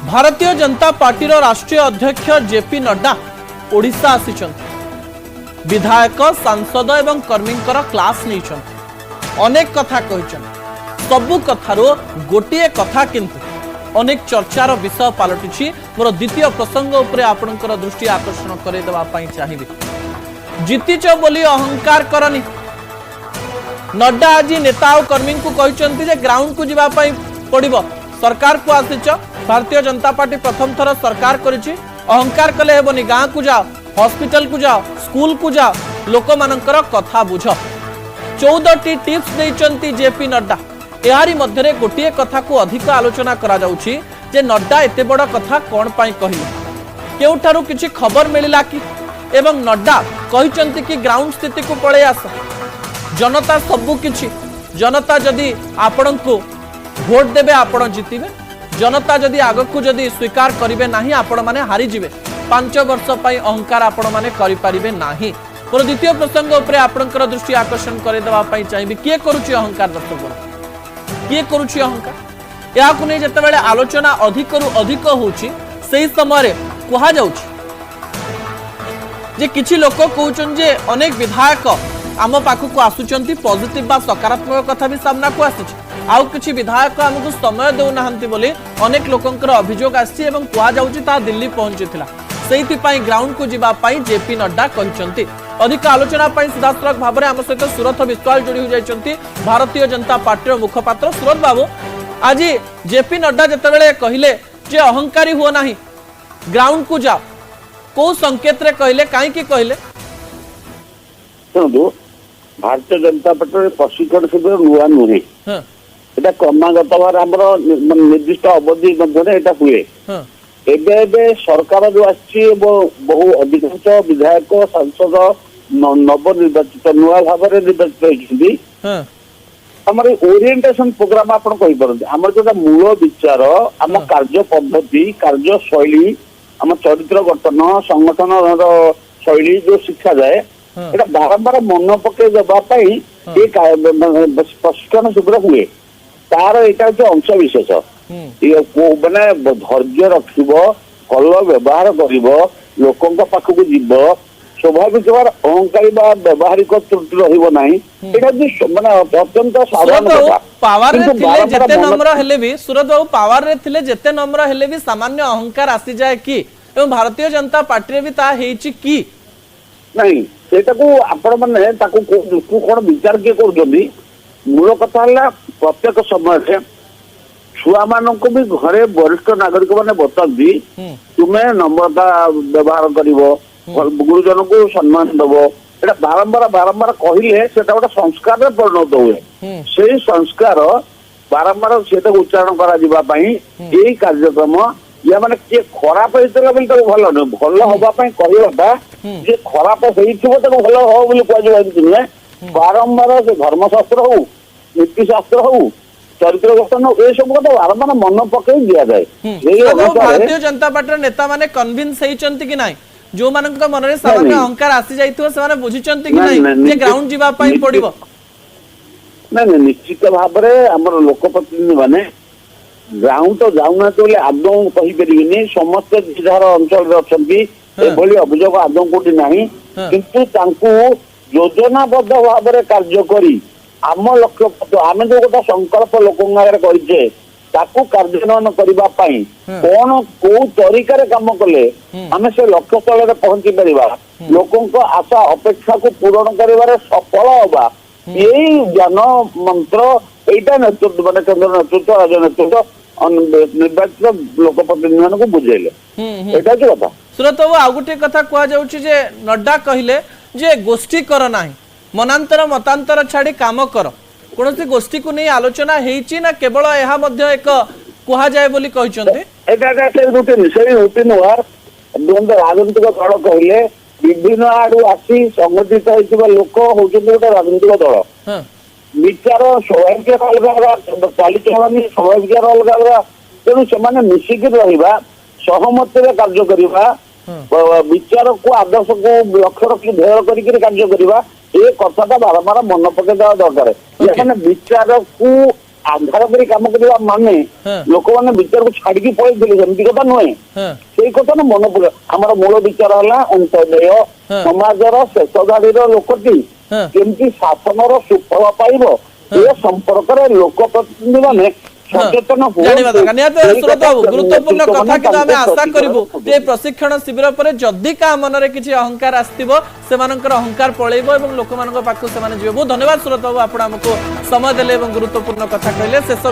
Bharatiya Janata party राष्ट्रीय अध्यक्ष JP Nadda Odisha आसिछन। विधायक सांसद एवं कर्मी क्लास नहीं अनेक कथा कहिछन। सबु कथारो गोटे कथा किंतु अनेक चर्चार विषय पलटि। मोर द्वितीय प्रसंग उपरे आपणकर दृष्टि आकर्षण करदेवा चाहिए। जीतिच बोली अहंकार करनी। नड्डा आज नेता और कर्मी को कहते जे ग्राउंड को जावाई पड़ो। सरकार को आसिच भारतीय जनता पार्टी प्रथम थर सरकार करिछि। अहंकार कले हेबनी। गाँ को जाओ, हॉस्पिटल को जाओ, स्कूल को जाओ, लोक मानकर कथा बुझ। 14टी टिप्स देइचंती जेपी नड्डा। यारी मध्यरे गोटे कथा को अधिक आलोचना करा जाउछि जे नड्डा एते बड़ कथा कोन पाई कहिले, केउठारु किछि खबर मिलिला कि। एवं नड्डा कहिचंती कि ग्राउंड स्थिति को पळे आस। जनता सबु किछि। जनता जदि आपण को भोट देबे आपण जितिबे। जनता जदि आग को जदि स्वीकार करिवे नाही आपण माने हारि जिवे। 5 वर्ष पई अहंकार आपण माने करि परिबे नाही। मोर द्वितीय प्रसंग उपरे आपणकर दृष्टि आकर्षण करे देबा पई चाहिबे। किए करूछि अहंकार दर्शक, किए करूछि अहंकार। या को नै जतबेले आलोचना अधिकरु अधिक होछि सेही समय कहा जाउछि जे किछि लोक कहउछन जे अनेक विधायक आम पाखक आसुचंती पॉजिटिव बा सकारात्मक कथा भी सामना को आसिछि। आउ किछि विधायक आमको समय देउ नाहंती बोली अनेक लोकंकर अभियोग आछि एवं कहा जाउछि ता दिल्ली पहुंचिथिला। सेहिति पई ग्राउंड को जिबा पई जेपी नड्डा कहिसंती। अधिक आलोचना पई सिधासलख भाबरे आम सहित सुरथ विश्वाल जोड़ी हो जाइछंती भारतीय जनता पार्टी मुखपात्र सुरथ बाबू। आज जेपी नड्डा जतबेले कहिले जे अहंकारी हुआ नाही, ग्राउंड को जाओ, को संकेत रे कहिले, काई की कहिले? सुनो, भारतीय जनता पार्टी प्रशिक्षण शिविर नुआ नुहे। এটা ক্রমাগত ভাবে আমার নির্দিষ্ট অবধি মধ্যে এটা হুয়ে। এবে এবে সরকার যে আসছে বহু অধিকাংশ বিধায়ক সাংসদ নবনির্বাচিত নূয়া ভাবে নির্বাচিত হয়েছেন। আমার ওরিয়েন্টেশন প্রোগ্রাম আপনার কইপারନ୍ତି আমার যেটা মূল বিচার আমার কার্য পদ্ধতি কার্যশৈলী আমার চরিত্র গঠন সংগঠনর শৈলী যে শিক্ষা যায় এটা বারম্বার মন পকাই দেওয়া পাই এই প্রশিক্ষণ শিবির হুয়ে। तार यहाँ हूँ अंश विशेष मैंने धैर्य रखिब, भल व्यवहार कर लोकों पाखक जीव। स्वाभाविक अहंकारी व्यवहारिक त्रुटि रहा मानने अत्यंत साधारण पावर जेते नम्र हेले भी सुरत बाबू पावर रे थिले जेते नम्र हेले भी सामान्य अहंकार आसी जाए कि एवं भारतीय जनता पार्टी भी ता हेछि कि नहीं सेटा को आपण माने ताको कोन विचार के कर। मूल कथा है प्रत्येक समय छुआ मान को भी घरे वरिष्ठ नागरिक मैंने बताती तुम्हें नम्रता व्यवहार कर गुरुजन को सम्मान दब। एटा बारंबार बारंबार कहले से गोटे संस्कार में परिणत हुए। से संस्कार बारंबार से उच्चारण कर कार्यक्रम या माने किए खराब होता भल नुह भल हाँपाई कहवाटा जे खराब हो भल हो नुहे। बारंबार से धर्मशास्त्र हो नीतिशास्त्र हो चरित्र गठन हो ये सब कथा बारंबार मन पकई दि जाए। भारतीय जनता पार्टी नेता माने कन्विंस होइचंती कि नाही जो मानक मन रे सामान्य अहंकार आसी जाइतो से माने बुझिचंती कि नाही जे ग्राउंड जिबा पई पड़िबो? नहीं निश्चित भाव में हमर लोकप्रतिनिधि माने ग्राउंड तो जाउना तो आदौ कहि परिबिनी समस्त जिधार अंचल रे अछंती एभली अभियोग आदौ कोठी नाही किंतु तांको योजनाबद्ध भाव में कार्य करी आम लक्ष्य आम जो गोटे संकल्प लोकों आगे करे कार्यान्वयन करने कौन कौ तरीका काम कले आम से लक्ष्य स्थल पहुंची पार लोकों आशा अपेक्षा को पूरण कर सफल हवा यही ज्ञान मंत्र यहीटा नेतृत्व मैंने केंद्र नेतृत्व राज्य नेतृत्व निर्वाचित लोकप्रतिनिधि मान को बुझेले एटा की कथा। सुरत बाबू आ गोटे कथा कह जाउछि नड्डा कहिले जे गोष्ठी कर नाही मनांतर मतांतर छाड़ी काम कर कौन सी गोष्ठी को नहीं आलोचना हेची ना केवल यह मध्य एक कहा जाए बोली कहिसंते एटा से रूटीन हुआ राजनीतिक दल कहले विभिन्न आड़ू आसी संगठित होइतिबा लोक होउछन गोटे राजनीतिक दल विचार स्वाभाविक अलग चालीचलन स्वाभाविक अलग अलग तेणु से मिसिक रहा सहमत कार्य करवा विचार को आदर्श को लक्ष्य रखी ध्येय करके कार्य करवा ये कथा बारंबार मन पकड़ दरकार। विचार को ଆନ୍ଧାର କରି କାମ କରିବା ମାନେ ଲୋକମାନେ ବିଚାରକୁ ଛାଡିକି ପଳେଇଥିଲେ ସେମିତି କଥା ନୁହେଁ। ସେଇ କଥା ନା ମନେ ପଡିବ। ଆମର ମୂଳ ବିଚାର ହେଲା ଅନ୍ତର୍ଦୟ ସମାଜର ଶେଷ ଧାଡିର ଲୋକଟି କେମିତି ଶାସନର ସୁଫଳ ପାଇବ ଏ ସମ୍ପର୍କରେ ଲୋକପ୍ରତିନିଧି ମାନେ ସଚେତନ ଗୁରୁତ୍ୱପୂର୍ଣ୍ଣ କଥା কিন্তু আমি আশা করবু যে প্রশিক্ষণ শিবির পরে যদি কা মନରେ কিছু অহংকার আসিব সেমানଙ୍କର অহংকার পଳେଇବ এবং ଲୋକମାନଙ୍କ পাখକୁ ସେମାନେ ଯିବେ। ବହୁତ ধন্যবাদ সুরত বাবু, ଆପଣ ଆମକୁ সময় দেলে এবং গুরুত্বপূর্ণ কথা কইলে। শেষ